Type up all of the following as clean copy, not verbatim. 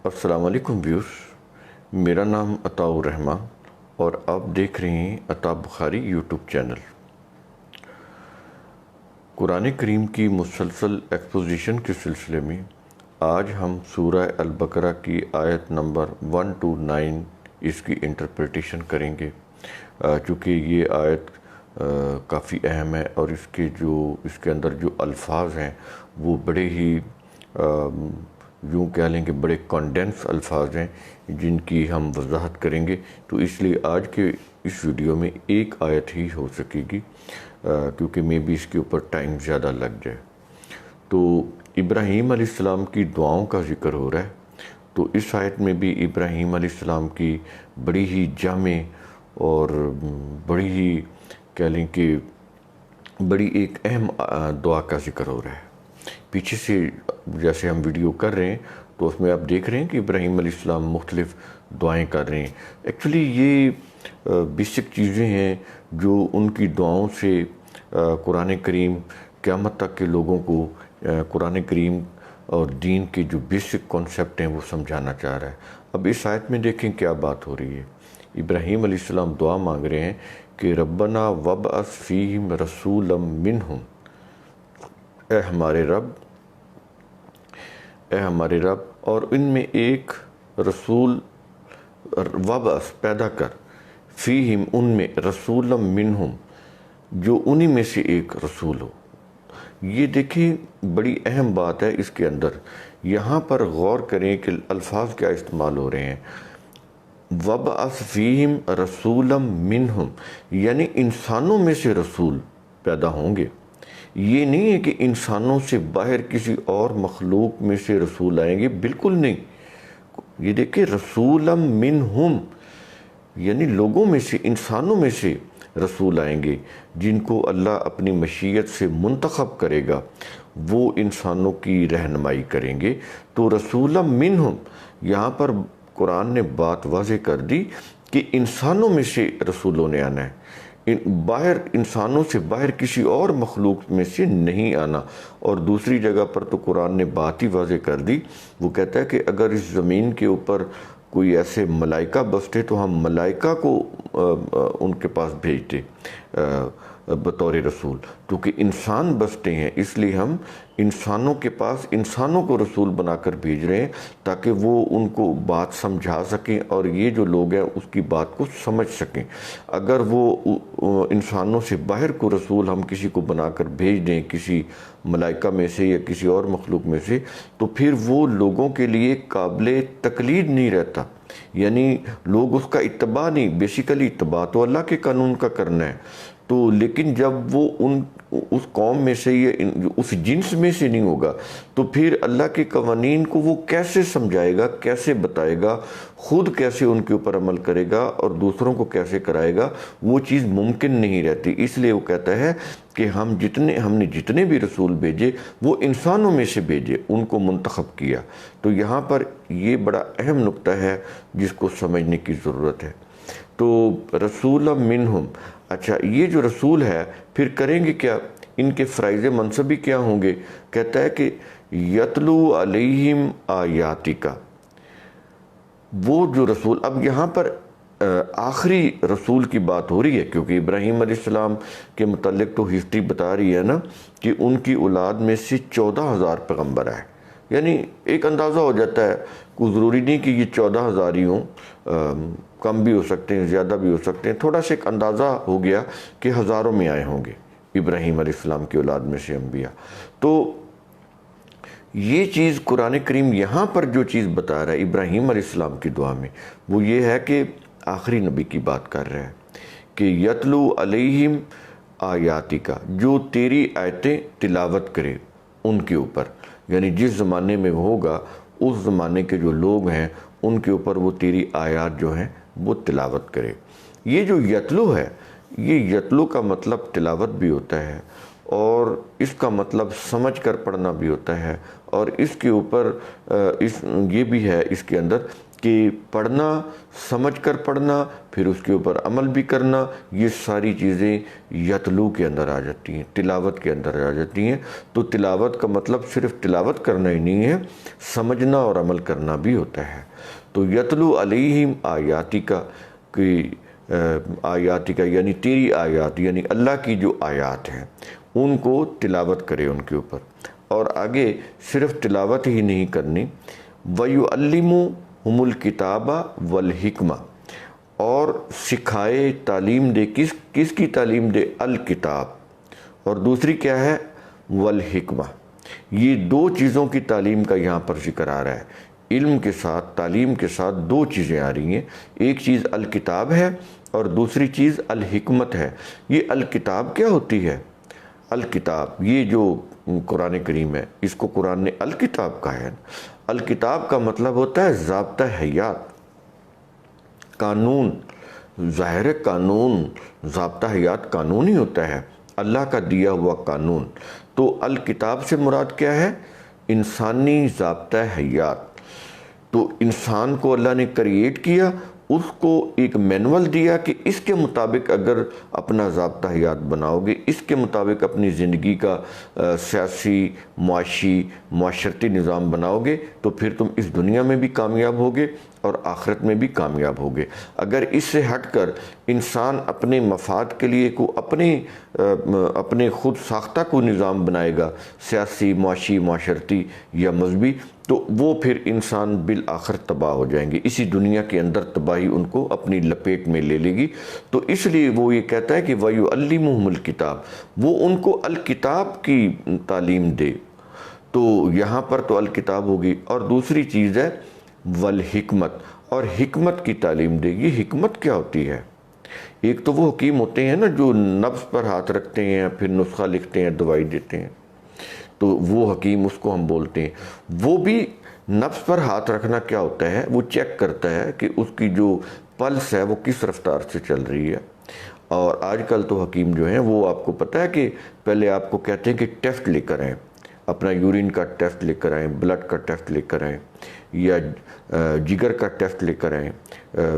السلام علیکم ویورز، میرا نام عطاء الرحمن اور آپ دیکھ رہے ہیں عطاء بخاری یوٹیوب چینل۔ قرآن کریم کی مسلسل ایکسپوزیشن کے سلسلے میں آج ہم سورہ البقرہ کی آیت نمبر 1 to 9 اس کی انٹرپریٹیشن کریں گے، چونکہ یہ آیت کافی اہم ہے اور اس کے اندر جو الفاظ ہیں وہ بڑے ہی یوں کہہ لیں کہ بڑے کنڈینس الفاظ ہیں جن کی ہم وضاحت کریں گے، تو اس لیے آج کے اس ویڈیو میں ایک آیت ہی ہو سکے گی کیونکہ میں بھی اس کے اوپر ٹائم زیادہ لگ جائے۔ تو ابراہیم علیہ السلام کی دعاؤں کا ذکر ہو رہا ہے، تو اس آیت میں بھی ابراہیم علیہ السلام کی بڑی ہی جامع اور بڑی ہی کہہ لیں کہ بڑی ایک اہم دعا کا ذکر ہو رہا ہے۔ پیچھے سے جیسے ہم ویڈیو کر رہے ہیں تو اس میں آپ دیکھ رہے ہیں کہ ابراہیم علیہ السلام مختلف دعائیں کر رہے ہیں۔ ایکچولی یہ بیسک چیزیں ہیں جو ان کی دعاؤں سے قرآن کریم قیامت تک کے لوگوں کو قرآن کریم اور دین کے جو بیسک کانسیپٹ ہیں وہ سمجھانا چاہ رہا ہے۔ اب اس آیت میں دیکھیں کیا بات ہو رہی ہے۔ ابراہیم علیہ السلام دعا مانگ رہے ہیں کہ ربنا وابعث فیہم رسولا منہم، اے ہمارے رب اور ان میں ایک رسول وابعث پیدا کر، فیہم ان میں رسولا منہم جو انہی میں سے ایک رسول ہو۔ یہ دیکھیں بڑی اہم بات ہے اس کے اندر، یہاں پر غور کریں کہ الفاظ کیا استعمال ہو رہے ہیں۔ وابعث فیہم رسولا منہم یعنی انسانوں میں سے رسول پیدا ہوں گے، یہ نہیں ہے کہ انسانوں سے باہر کسی اور مخلوق میں سے رسول آئیں گے، بالکل نہیں۔ یہ دیکھیں رسولا منہم یعنی لوگوں میں سے، انسانوں میں سے رسول آئیں گے جن کو اللہ اپنی مشیت سے منتخب کرے گا، وہ انسانوں کی رہنمائی کریں گے۔ تو رسولا منہم یہاں پر قرآن نے بات واضح کر دی کہ انسانوں میں سے رسولوں نے آنا ہے، باہر انسانوں سے باہر کسی اور مخلوق میں سے نہیں آنا۔ اور دوسری جگہ پر تو قرآن نے بات ہی واضح کر دی، وہ کہتا ہے کہ اگر اس زمین کے اوپر کوئی ایسے ملائکہ بستے تو ہم ملائکہ کو ان کے پاس بھیجتے بطور رسول، کیونکہ انسان بستے ہیں اس لیے ہم انسانوں کے پاس انسانوں کو رسول بنا کر بھیج رہے ہیں تاکہ وہ ان کو بات سمجھا سکیں اور یہ جو لوگ ہیں اس کی بات کو سمجھ سکیں۔ اگر وہ انسانوں سے باہر کو رسول ہم کسی کو بنا کر بھیج دیں کسی ملائکہ میں سے یا کسی اور مخلوق میں سے، تو پھر وہ لوگوں کے لیے قابل تقلید نہیں رہتا، یعنی لوگ اس کا اتباع نہیں، بیسیکلی اتباع تو اللہ کے قانون کا کرنا ہے، تو لیکن جب وہ اس قوم میں سے یا اس جنس میں سے نہیں ہوگا تو پھر اللہ کے قوانین کو وہ کیسے سمجھائے گا، کیسے بتائے گا، خود کیسے ان کے اوپر عمل کرے گا اور دوسروں کو کیسے کرائے گا، وہ چیز ممکن نہیں رہتی۔ اس لیے وہ کہتا ہے کہ ہم نے جتنے بھی رسول بھیجے وہ انسانوں میں سے بھیجے، ان کو منتخب کیا۔ تو یہاں پر یہ بڑا اہم نقطہ ہے جس کو سمجھنے کی ضرورت ہے۔ تو رسول منہم، اچھا یہ جو رسول ہے پھر کریں گے کیا، ان کے فرائض منصبی کیا ہوں گے؟ کہتا ہے کہ یتلو علیہم آیاتک، وہ جو رسول، اب یہاں پر آخری رسول کی بات ہو رہی ہے کیونکہ ابراہیم علیہ السلام کے متعلق تو ہسٹری بتا رہی ہے نا کہ ان کی اولاد میں سے 14,000 پیغمبر آئے، یعنی ایک اندازہ ہو جاتا ہے، کوئی ضروری نہیں کہ یہ 14,000 ہی ہوں، کم بھی ہو سکتے ہیں زیادہ بھی ہو سکتے ہیں، تھوڑا سا ایک اندازہ ہو گیا کہ ہزاروں میں آئے ہوں گے ابراہیم علیہ السلام کی اولاد میں سے انبیاء۔ تو یہ چیز قرآن کریم یہاں پر جو چیز بتا رہا ہے ابراہیم علیہ السلام کی دعا میں، وہ یہ ہے کہ آخری نبی کی بات کر رہا ہے کہ یتلو علیہم آیاتک، جو تیری آیتیں تلاوت کرے ان کے اوپر، یعنی جس زمانے میں وہ ہوگا اس زمانے کے جو لوگ ہیں ان کے اوپر وہ تیری آیات جو ہیں وہ تلاوت کرے۔ یہ جو یتلو ہے، یہ یتلو کا مطلب تلاوت بھی ہوتا ہے اور اس کا مطلب سمجھ کر پڑھنا بھی ہوتا ہے، اور اس کے اوپر یہ بھی ہے اس کے اندر کہ پڑھنا، سمجھ کر پڑھنا، پھر اس کے اوپر عمل بھی کرنا، یہ ساری چیزیں یتلو کے اندر آ جاتی ہیں، تلاوت کے اندر آ جاتی ہیں۔ تو تلاوت کا مطلب صرف تلاوت کرنا ہی نہیں ہے، سمجھنا اور عمل کرنا بھی ہوتا ہے۔ تو یتلو علیہم آیاتک کہ آیاتک یعنی تیری آیات، یعنی اللہ کی جو آیات ہیں ان کو تلاوت کرے ان کے اوپر، اور آگے صرف تلاوت ہی نہیں کرنی، وَيُعَلِّمُهُمُ الْكِتَابَ وَالْحِكْمَةَ، اور سکھائے، تعلیم دے، کس کی تعلیم دے؟ الکتاب، اور دوسری کیا ہے؟ والحکمہ۔ یہ دو چیزوں کی تعلیم کا یہاں پر ذکر آ رہا ہے، علم کے ساتھ، تعلیم کے ساتھ دو چیزیں آ رہی ہیں، ایک چیز الکتاب ہے اور دوسری چیز الحکمت ہے۔ یہ الکتاب کیا ہوتی ہے؟ الکتاب یہ جو قرآن کریم ہے اس کو قرآن نے الکتاب کہا ہے۔ الکتاب کا مطلب ہوتا ہے ضابطہ حیات، قانون، ظاہر قانون، ضابطہ حیات قانون ہی ہوتا ہے، اللہ کا دیا ہوا قانون۔ تو الکتاب سے مراد کیا ہے؟ انسانی ضابطہ حیات۔ تو انسان کو اللہ نے کریٹ کیا، اس کو ایک مینول دیا کہ اس کے مطابق اگر اپنا ضابطہ حیات بناؤ گے، اس کے مطابق اپنی زندگی کا سیاسی، معاشی، معاشرتی نظام بناؤ گے تو پھر تم اس دنیا میں بھی کامیاب ہوگے اور آخرت میں بھی کامیاب ہوگے۔ اگر اس سے ہٹ کر انسان اپنے مفاد کے لیے اپنے خود ساختہ کو نظام بنائے گا، سیاسی، معاشی، معاشرتی یا مذہبی، تو وہ پھر انسان بالآخر تباہ ہو جائیں گے، اسی دنیا کے اندر تباہی ان کو اپنی لپیٹ میں لے لے گی۔ تو اس لیے وہ یہ کہتا ہے کہ وَيُعَلِّمُهُمُ الْكِتَابَ، وہ ان کو الکتاب کی تعلیم دے۔ تو یہاں پر تو الکتاب ہوگی، اور دوسری چیز ہے والحکمت، اور حکمت کی تعلیم دے۔ یہ حکمت کیا ہوتی ہے؟ ایک تو وہ حکیم ہوتے ہیں نا جو نفس پر ہاتھ رکھتے ہیں، پھر نسخہ لکھتے ہیں، دوائی دیتے ہیں، تو وہ حکیم اس کو ہم بولتے ہیں۔ وہ بھی نفس پر ہاتھ رکھنا کیا ہوتا ہے؟ وہ چیک کرتا ہے کہ اس کی جو پلس ہے وہ کس رفتار سے چل رہی ہے۔ اور آج کل تو حکیم جو ہیں وہ آپ کو پتہ ہے کہ پہلے آپ کو کہتے ہیں کہ ٹیسٹ لے کر آئیں، اپنا یورین کا ٹیسٹ لے کر آئیں، بلڈ کا ٹیسٹ لے کر آئیں، یا جگر کا ٹیسٹ لے کر آئیں،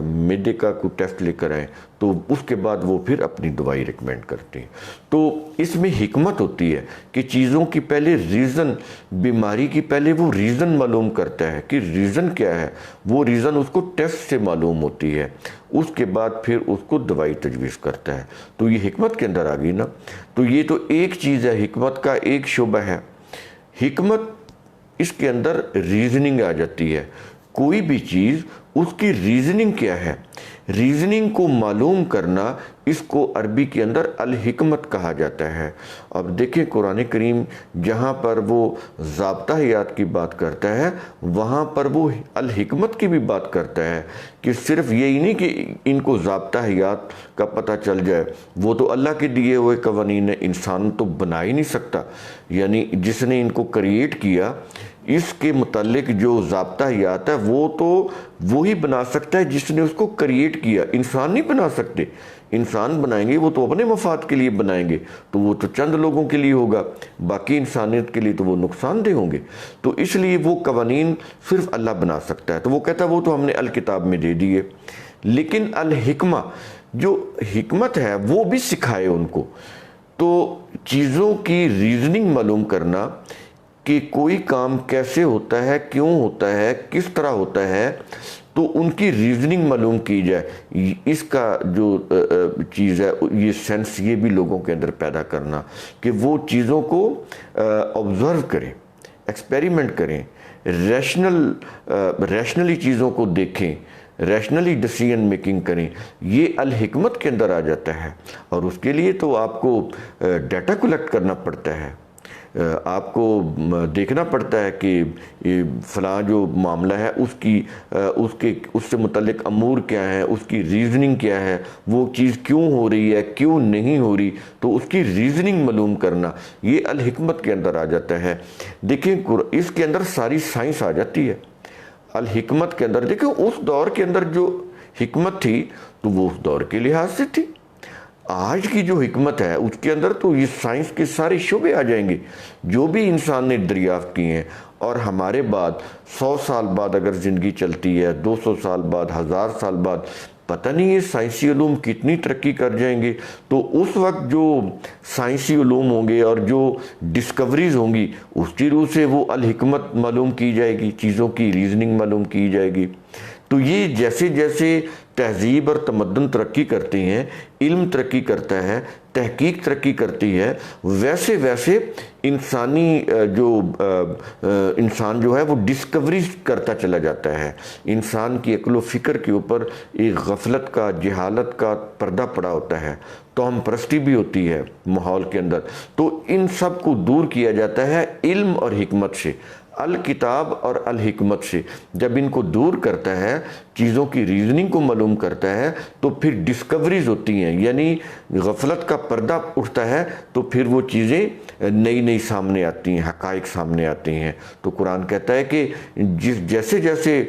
معدے کا کوئی ٹیسٹ لے کر آئیں، تو اس کے بعد وہ پھر اپنی دوائی ریکمینڈ کرتے ہیں۔ تو اس میں حکمت ہوتی ہے کہ چیزوں کی پہلے ریزن، بیماری کی پہلے وہ ریزن معلوم کرتا ہے کہ ریزن کیا ہے، وہ ریزن اس کو ٹیسٹ سے معلوم ہوتی ہے، اس کے بعد پھر اس کو دوائی تجویز کرتا ہے۔ تو یہ حکمت کے اندر آ گئی نا۔ تو یہ تو ایک چیز ہے، حکمت کا ایک شعبہ ہے۔ حکمت اس کے اندر ریزننگ آ جاتی ہے، کوئی بھی چیز اس کی ریزننگ کیا ہے، ریزننگ کو معلوم کرنا، اس کو عربی کے اندر الحکمت کہا جاتا ہے۔ اب دیکھیں قرآن کریم جہاں پر وہ ضابطہ حیات کی بات کرتا ہے وہاں پر وہ الحکمت کی بھی بات کرتا ہے، کہ صرف یہی نہیں کہ ان کو ضابطہ حیات کا پتہ چل جائے، وہ تو اللہ کے دیے ہوئے قوانین انسان تو بنا ہی نہیں سکتا، یعنی جس نے ان کو کریٹ کیا اس کے متعلق جو ضابطہ حیات ہے وہ تو وہی بنا سکتا ہے جس نے اس کو کریٹ کیا، انسان نہیں بنا سکتے۔ انسان بنائیں گے وہ تو اپنے مفاد کے لیے بنائیں گے، تو وہ تو چند لوگوں کے لیے ہوگا، باقی انسانیت کے لیے تو وہ نقصان دہ ہوں گے۔ تو اس لیے وہ قوانین صرف اللہ بنا سکتا ہے۔ تو وہ کہتا ہے وہ تو ہم نے الکتاب میں دے دیے، لیکن الحکمہ جو حکمت ہے وہ بھی سکھائے ان کو۔ تو چیزوں کی ریزننگ معلوم کرنا کہ کوئی کام کیسے ہوتا ہے، کیوں ہوتا ہے، کس طرح ہوتا ہے، تو ان کی ریزننگ معلوم کی جائے، اس کا جو چیز ہے یہ سینس یہ بھی لوگوں کے اندر پیدا کرنا کہ وہ چیزوں کو آبزرو کریں، ایکسپیریمنٹ کریں، ریشنلی چیزوں کو دیکھیں، ریشنلی ڈیسیژن میکنگ کریں، یہ الحکمت کے اندر آ جاتا ہے۔ اور اس کے لیے تو آپ کو ڈیٹا کلیکٹ کرنا پڑتا ہے، آپ کو دیکھنا پڑتا ہے کہ فلاں جو معاملہ ہے اس سے متعلق امور کیا ہیں، اس کی ریزننگ کیا ہے، وہ چیز کیوں ہو رہی ہے، کیوں نہیں ہو رہی، تو اس کی ریزننگ معلوم کرنا یہ الحکمت کے اندر آ جاتا ہے۔ دیکھیں اس کے اندر ساری سائنس آ جاتی ہے الحکمت کے اندر۔ دیکھیں اس دور کے اندر جو حکمت تھی تو وہ اس دور کے لحاظ سے تھی، آج کی جو حکمت ہے اس کے اندر تو یہ سائنس کے سارے شعبے آ جائیں گے، جو بھی انسان نے دریافت کیے ہیں اور ہمارے بعد 100 سال بعد اگر زندگی چلتی ہے، 200 سال بعد، 1000 سال بعد، پتہ نہیں یہ سائنسی علوم کتنی ترقی کر جائیں گے، تو اس وقت جو سائنسی علوم ہوں گے اور جو ڈسکوریز ہوں گی اس کی روح سے وہ الحکمت معلوم کی جائے گی، چیزوں کی ریزننگ معلوم کی جائے گی۔ تو یہ جیسے جیسے تہذیب اور تمدن ترقی کرتے ہیں، علم ترقی کرتا ہے، تحقیق ترقی کرتی ہے، ویسے ویسے انسان جو ہے وہ ڈسکوریز کرتا چلا جاتا ہے۔ انسان کی عقل و فکر کے اوپر ایک غفلت کا، جہالت کا پردہ پڑا ہوتا ہے، توہم پرستی بھی ہوتی ہے ماحول کے اندر۔ تو ان سب کو دور کیا جاتا ہے علم اور حکمت سے، الکتاب اور الحکمت سے۔ جب ان کو دور کرتا ہے، چیزوں کی ریزننگ کو معلوم کرتا ہے، تو پھر ڈسکوریز ہوتی ہیں، یعنی غفلت کا پردہ اٹھتا ہے، تو پھر وہ چیزیں نئی نئی سامنے آتی ہیں، حقائق سامنے آتے ہیں۔ تو قرآن کہتا ہے کہ جیسے جیسے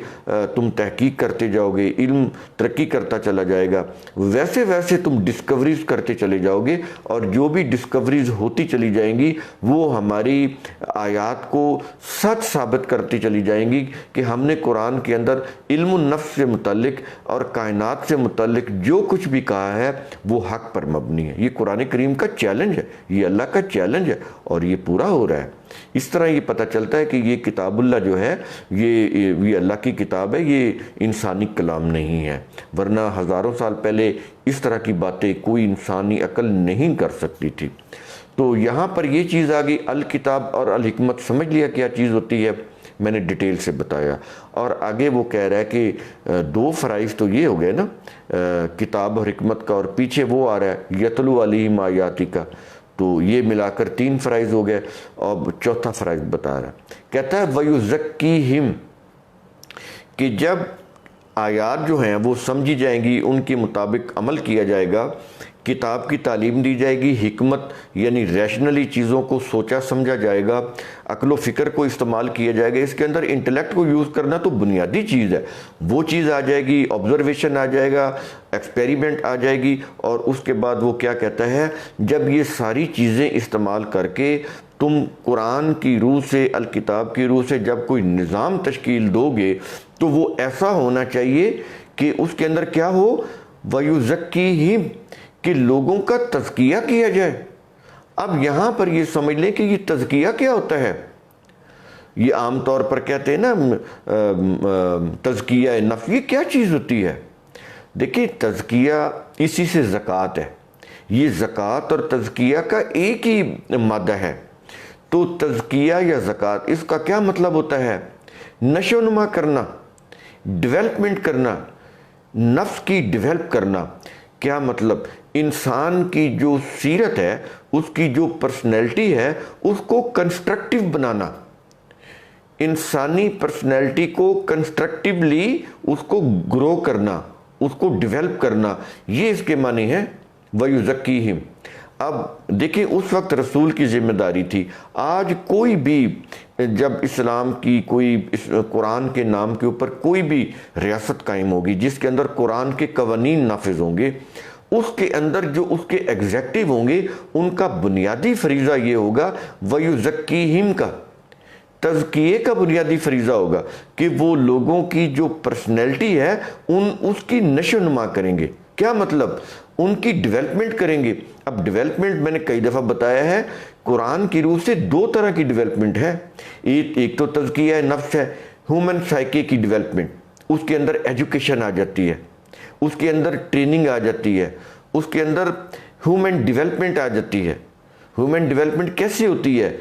تم تحقیق کرتے جاؤ گے، علم ترقی کرتا چلا جائے گا، ویسے ویسے تم ڈسکوریز کرتے چلے جاؤ گے، اور جو بھی ڈسکوریز ہوتی چلی جائیں گی وہ ہماری آیات کو سچ ثابت کرتی چلی جائیں گی کہ ہم نے قرآن کے اندر علم النفس سے متعلق اور کائنات سے متعلق جو کچھ بھی کہا ہے وہ حق پر مبنی ہے۔ یہ قرآن کریم کا چیلنج ہے، یہ اللہ کا چیلنج ہے، اور یہ پورا ہو رہا ہے۔ اس طرح یہ پتہ چلتا ہے کہ یہ کتاب اللہ جو ہے یہ اللہ کی کتاب ہے، یہ انسانی کلام نہیں ہے، ورنہ ہزاروں سال پہلے اس طرح کی باتیں کوئی انسانی عقل نہیں کر سکتی تھی۔ تو یہاں پر یہ چیز آ گئی، الکتاب اور الحکمت سمجھ لیا کیا چیز ہوتی ہے، میں نے ڈیٹیل سے بتایا۔ اور آگے وہ کہہ رہا ہے کہ 2 فرائض تو یہ ہو گئے نا، کتاب اور حکمت کا، اور پیچھے وہ آ رہا ہے یتلو علیہم آیاتی کا، تو یہ ملا کر 3 فرائض ہو گئے، اور چوتھا فرائض بتا رہا ہے، کہتا ہے وَيُزَكِّيهِمْ، کہ جب آیات جو ہیں وہ سمجھی جائیں گی، ان کے مطابق عمل کیا جائے گا، کتاب کی تعلیم دی جائے گی، حکمت یعنی ریشنلی چیزوں کو سوچا سمجھا جائے گا، عقل و فکر کو استعمال کیا جائے گا، اس کے اندر انٹلیکٹ کو یوز کرنا تو بنیادی چیز ہے، وہ چیز آ جائے گی، آبزرویشن آ جائے گا، ایکسپیریمنٹ آ جائے گی، اور اس کے بعد وہ کیا کہتا ہے، جب یہ ساری چیزیں استعمال کر کے تم قرآن کی روح سے، الکتاب کی روح سے جب کوئی نظام تشکیل دو گے تو وہ ایسا ہونا چاہیے کہ اس کے اندر کیا ہو، وَيُزَكِّيهِمْ، کہ لوگوں کا تزکیہ کیا جائے۔ اب یہاں پر یہ سمجھ لیں کہ یہ تزکیہ کیا ہوتا ہے۔ یہ عام طور پر کہتے ہیں نا تزکیہ نفس، یہ کیا چیز ہوتی ہے؟ دیکھیں تزکیہ اسی سے زکوٰۃ ہے، یہ زکوٰۃ اور تزکیہ کا ایک ہی مادہ ہے۔ تو تزکیہ یا زکوٰۃ، اس کا کیا مطلب ہوتا ہے؟ نشو و نما کرنا، ڈیولپمنٹ کرنا، نفس کی ڈیولپ کرنا۔ کیا مطلب؟ انسان کی جو سیرت ہے، اس کی جو پرسنالٹی ہے، اس کو کنسٹرکٹیو بنانا، انسانی پرسنالٹی کو کنسٹرکٹیولی اس کو گرو کرنا، اس کو ڈیولپ کرنا، یہ اس کے معنی ہے وَيُزَكِّيهِمْ۔ اب دیکھیں اس وقت رسول کی ذمہ داری تھی، آج کوئی بھی جب اسلام کی قرآن کے نام کے اوپر کوئی بھی ریاست قائم ہوگی جس کے اندر قرآن کے قوانین نافذ ہوں گے، اس کے اندر جو اس کے ایگزیکٹو ہوں گے ان کا بنیادی فریضہ یہ ہوگا وَيُزَكِّيهِمْ کا، تزکیے کا بنیادی فریضہ ہوگا کہ وہ لوگوں کی جو پرسنالٹی ہے اس کی نشو و نما کریں گے۔ کیا مطلب؟ ان کی ڈیولپمنٹ کریں گے۔ اب ڈیولپمنٹ میں نے کئی دفعہ بتایا ہے، قرآن کی روح سے 2 طرح کی ڈیولپمنٹ ہے، ایک تو تزکیہ نفس ہے، ہیومن سائیکی کی ڈیولپمنٹ، اس کے اندر ایجوکیشن آ جاتی ہے، اس کے اندر ٹریننگ آ جاتی ہے، اس کے اندر ہیومن ڈیولپمنٹ آ جاتی ہے۔ ہیومن ڈیولپمنٹ کیسے ہوتی ہے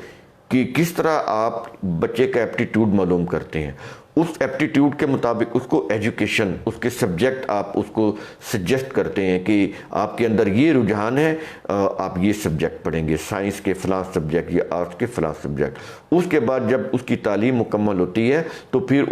کہ کس طرح آپ بچے کا ایپٹیٹیوڈ معلوم کرتے ہیں، اس ایپٹیٹیوڈ کے مطابق اس کو ایجوکیشن، اس کے سبجیکٹ آپ اس کو سجیسٹ کرتے ہیں کہ آپ کے اندر یہ رجحان ہے، آپ یہ سبجیکٹ پڑھیں گے، سائنس کے فلاں سبجیکٹ یا آرٹس کے فلاں سبجیکٹ۔ اس کے بعد جب اس کی تعلیم مکمل ہوتی ہے تو پھر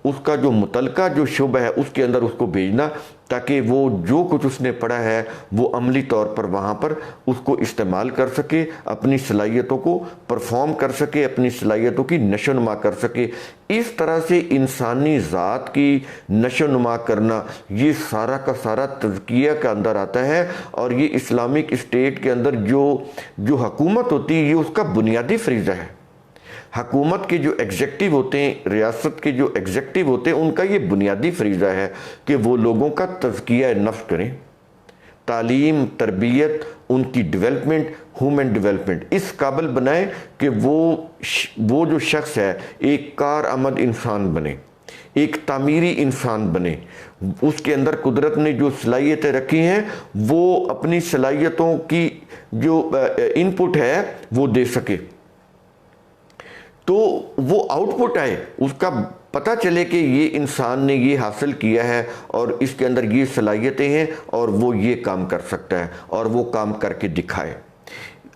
اس کا جو متعلقہ جو شعبہ ہے اس کے اندر اس کو بھیجنا، تاکہ وہ جو کچھ اس نے پڑھا ہے وہ عملی طور پر وہاں پر اس کو استعمال کر سکے، اپنی صلاحیتوں کو پرفارم کر سکے، اپنی صلاحیتوں کی نشو و نما کر سکے۔ اس طرح سے انسانی ذات کی نشو و نما کرنا یہ سارا کا سارا تزکیہ کا اندر آتا ہے، اور یہ اسلامک اسٹیٹ کے اندر جو حکومت ہوتی ہے یہ اس کا بنیادی فریضہ ہے۔ حکومت کے جو ایگزیکٹو ہوتے ہیں، ریاست کے جو ایگزیکٹو ہوتے ہیں، ان کا یہ بنیادی فریضہ ہے کہ وہ لوگوں کا تزکیہ نفس کریں، تعلیم، تربیت، ان کی ڈیولپمنٹ، ہیومن ڈیولپمنٹ اس قابل بنائیں کہ وہ جو شخص ہے ایک کارآمد انسان بنے، ایک تعمیری انسان بنے، اس کے اندر قدرت نے جو صلاحیتیں رکھی ہیں وہ اپنی صلاحیتوں کی جو ان پٹ ہے وہ دے سکے، تو وہ آؤٹ پٹ آئے، اس کا پتہ چلے کہ یہ انسان نے یہ حاصل کیا ہے اور اس کے اندر یہ صلاحیتیں ہیں اور وہ یہ کام کر سکتا ہے اور وہ کام کر کے دکھائے،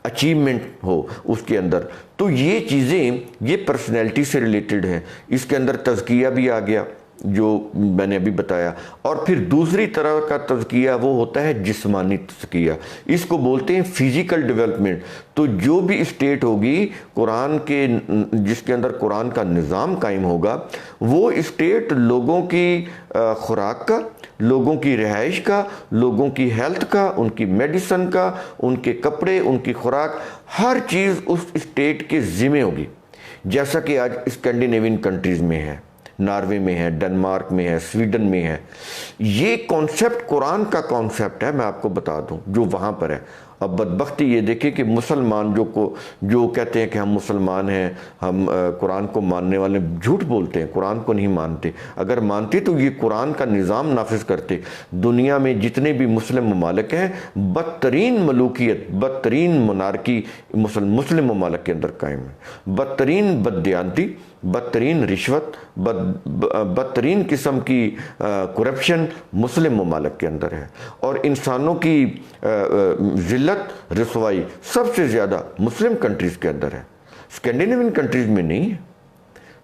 اچیومنٹ ہو اس کے اندر۔ تو یہ چیزیں یہ پرسنالٹی سے ریلیٹڈ ہیں، اس کے اندر تزکیہ بھی آ گیا جو میں نے ابھی بتایا، اور پھر دوسری طرح کا تزکیہ وہ ہوتا ہے جسمانی تزکیہ، اس کو بولتے ہیں فزیکل ڈیولپمنٹ۔ تو جو بھی اسٹیٹ ہوگی قرآن کے، جس کے اندر قرآن کا نظام قائم ہوگا، وہ اسٹیٹ لوگوں کی خوراک کا، لوگوں کی رہائش کا، لوگوں کی ہیلتھ کا، ان کی میڈیسن کا، ان کے کپڑے، ان کی خوراک، ہر چیز اس اسٹیٹ کے ذمہ ہوگی، جیسا کہ آج اسکینڈینیوین کنٹریز میں ہے، ناروے میں ہے، ڈنمارک میں ہے، سویڈن میں ہے۔ یہ کانسیپٹ قرآن کا کانسیپٹ ہے، میں آپ کو بتا دوں، جو وہاں پر ہے۔ اب بدبختی یہ دیکھیں کہ مسلمان جو کہتے ہیں کہ ہم مسلمان ہیں، ہم قرآن کو ماننے والے، جھوٹ بولتے ہیں، قرآن کو نہیں مانتے۔ اگر مانتے تو یہ قرآن کا نظام نافذ کرتے۔ دنیا میں جتنے بھی مسلم ممالک ہیں، بدترین ملوکیت، بدترین منارکی مسلم ممالک کے اندر قائم ہے، بدترین بددیانتی، بدترین رشوت، بدترین قسم کی کرپشن مسلم ممالک کے اندر ہے، اور انسانوں کی ذلت، رسوائی سب سے زیادہ مسلم کنٹریز کے اندر ہے، اسکینڈینیوین کنٹریز میں نہیں ہے۔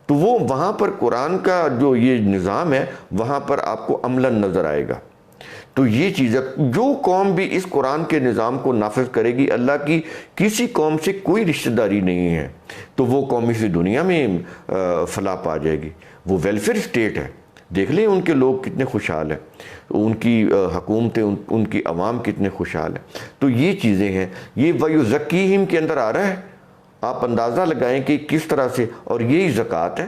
تو وہ وہاں پر قرآن کا جو یہ نظام ہے وہاں پر آپ کو عملاً نظر آئے گا۔ تو یہ چیز ہے، جو قوم بھی اس قرآن کے نظام کو نافذ کرے گی، اللہ کی کسی قوم سے کوئی رشتہ داری نہیں ہے، تو وہ قوم اسی دنیا میں فلاح پا جائے گی۔ وہ ویلفیئر اسٹیٹ ہے، دیکھ لیں ان کے لوگ کتنے خوشحال ہیں، ان کی حکومتیں، ان کی عوام کتنے خوشحال ہیں۔ تو یہ چیزیں ہیں، یہ وَيُزَكِّيهِمْ کے اندر آ رہا ہے، آپ اندازہ لگائیں کہ کس طرح سے، اور یہی زکوٰۃ ہے،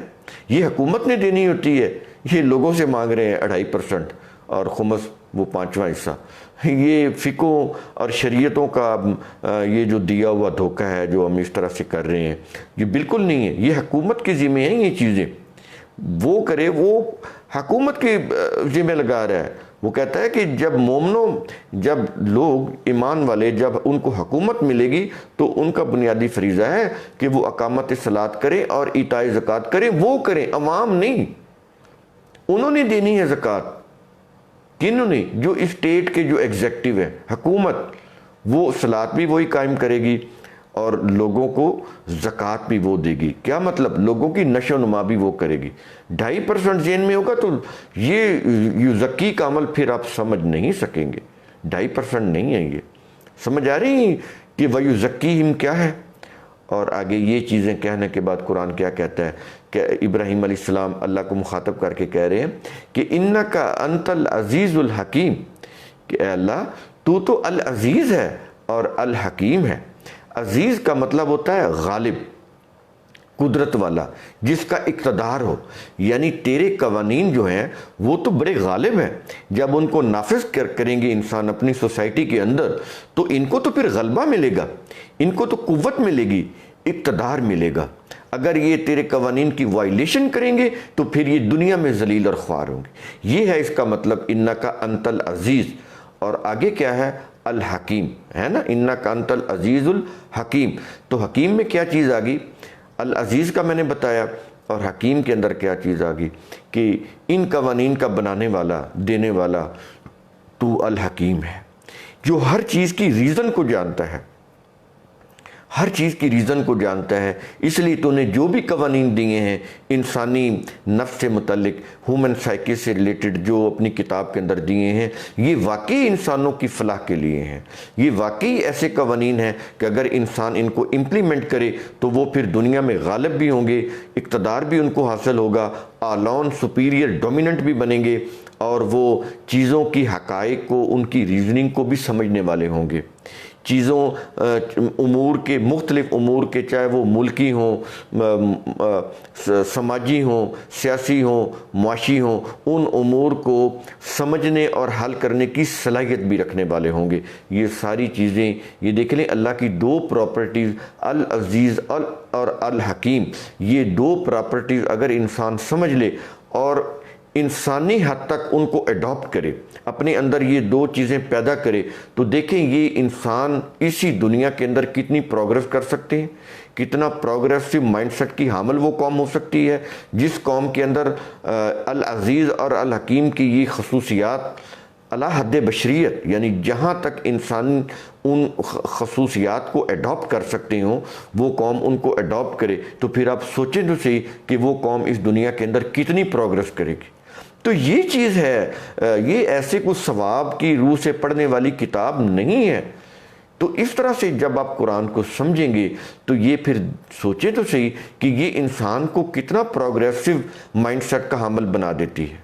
یہ حکومت نے دینی ہوتی ہے، یہ لوگوں سے مانگ رہے ہیں 2.5%، اور خمس وہ 5واں حصہ۔ یہ فقوں اور شریعتوں کا یہ جو دیا ہوا دھوکہ ہے جو ہم اس طرح سے کر رہے ہیں، یہ بالکل نہیں ہے، یہ حکومت کے ذمہ ہیں یہ چیزیں، وہ کرے، وہ حکومت کے ذمہ لگا رہا ہے۔ وہ کہتا ہے کہ جب مومنوں، جب لوگ ایمان والے، جب ان کو حکومت ملے گی تو ان کا بنیادی فریضہ ہے کہ وہ اقامت صلاۃ کریں اور ایتاء زکوٰۃ کریں، وہ کریں، عوام نہیں۔ انہوں نے دینی ہے زکوٰۃ، کنہوں نے؟ جو اسٹیٹ کے جو ایگزیکٹو ہے، حکومت، وہ صلاۃ بھی وہی قائم کرے گی اور لوگوں کو زکوٰۃ بھی وہ دے گی۔ کیا مطلب؟ لوگوں کی نشو و نما بھی وہ کرے گی۔ 2.5% ذہن میں ہوگا تو یہ یزکی کا عمل پھر آپ سمجھ نہیں سکیں گے، 2.5% نہیں ہے۔ یہ سمجھ آ رہی ہیں کہ وَيُزَكِّيهِمْ کیا ہے؟ اور آگے یہ چیزیں کہنے کے بعد قرآن کیا کہتا ہے کہ ابراہیم علیہ السلام اللہ کو مخاطب کر کے کہہ رہے ہیں کہ اِنَّكَ أَنْتَ الْعَزِيزُ الْحَكِيمُ، کہ اے اللہ تو العزیز ہے اور الحکیم ہے۔ عزیز کا مطلب ہوتا ہے غالب، قدرت والا، جس کا اقتدار ہو، یعنی تیرے قوانین جو ہیں وہ تو بڑے غالب ہیں، جب ان کو نافذ کریں گے انسان اپنی سوسائٹی کے اندر تو ان کو تو پھر غلبہ ملے گا، ان کو تو قوت ملے گی، اقتدار ملے گا۔ اگر یہ تیرے قوانین کی وائلیشن کریں گے تو پھر یہ دنیا میں ذلیل اور خوار ہوں گے۔ یہ ہے اس کا مطلب انکا انت العزیز، اور آگے کیا ہے؟ الحکیم، ہے نا، انکا انت العزیز الحکیم۔ تو حکیم میں کیا چیز آگی؟ العزیز کا میں نے بتایا، اور حکیم کے اندر کیا چیز آگی کہ ان قوانین کا بنانے والا، دینے والا تو الحکیم ہے، جو ہر چیز کی ریزن کو جانتا ہے، ہر چیز کی ریزن کو جانتا ہے۔ اس لیے تو نے جو بھی قوانین دیے ہیں انسانی نفس سے متعلق، ہیومن سائیکی سے ریلیٹڈ، جو اپنی کتاب کے اندر دیے ہیں، یہ واقعی انسانوں کی فلاح کے لیے ہیں۔ یہ واقعی ایسے قوانین ہیں کہ اگر انسان ان کو امپلیمنٹ کرے تو وہ پھر دنیا میں غالب بھی ہوں گے، اقتدار بھی ان کو حاصل ہوگا، اعلان، سپیریئر، ڈومیننٹ بھی بنیں گے، اور وہ چیزوں کی حقائق کو، ان کی ریزننگ کو بھی سمجھنے والے ہوں گے۔ چیزوں امور کے مختلف امور کے، چاہے وہ ملکی ہوں، سماجی ہوں، سیاسی ہوں، معاشی ہوں، ان امور کو سمجھنے اور حل کرنے کی صلاحیت بھی رکھنے والے ہوں گے۔ یہ ساری چیزیں، یہ دیکھ لیں اللہ کی دو پراپرٹیز العزیز اور الحکیم، یہ دو پراپرٹیز اگر انسان سمجھ لے اور انسانی حد تک ان کو اڈاپٹ کرے، اپنے اندر یہ دو چیزیں پیدا کرے، تو دیکھیں یہ انسان اسی دنیا کے اندر کتنی پروگریس کر سکتے ہیں، کتنا پروگریسو مائنڈ سیٹ کی حامل وہ قوم ہو سکتی ہے جس قوم کے اندر العزیز اور الحکیم کی یہ خصوصیات علی حد بشریت، یعنی جہاں تک انسان ان خصوصیات کو اڈاپٹ کر سکتے ہوں وہ قوم ان کو اڈاپٹ کرے، تو پھر آپ سوچیں تو صحیح کہ وہ قوم اس دنیا کے اندر کتنی پروگریس کرے گی۔ تو یہ چیز ہے، یہ ایسے کچھ ثواب کی روح سے پڑھنے والی کتاب نہیں ہے۔ تو اس طرح سے جب آپ قرآن کو سمجھیں گے تو یہ پھر سوچیں تو صحیح کہ یہ انسان کو کتنا پروگریسو مائنڈ سیٹ کا حامل بنا دیتی ہے۔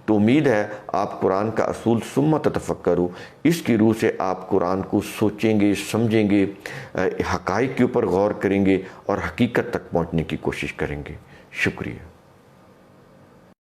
تو امید ہے آپ قرآن کا اصول ثم تتفکروا، اس کی روح سے آپ قرآن کو سوچیں گے، سمجھیں گے، حقائق کے اوپر غور کریں گے اور حقیقت تک پہنچنے کی کوشش کریں گے۔ شکریہ۔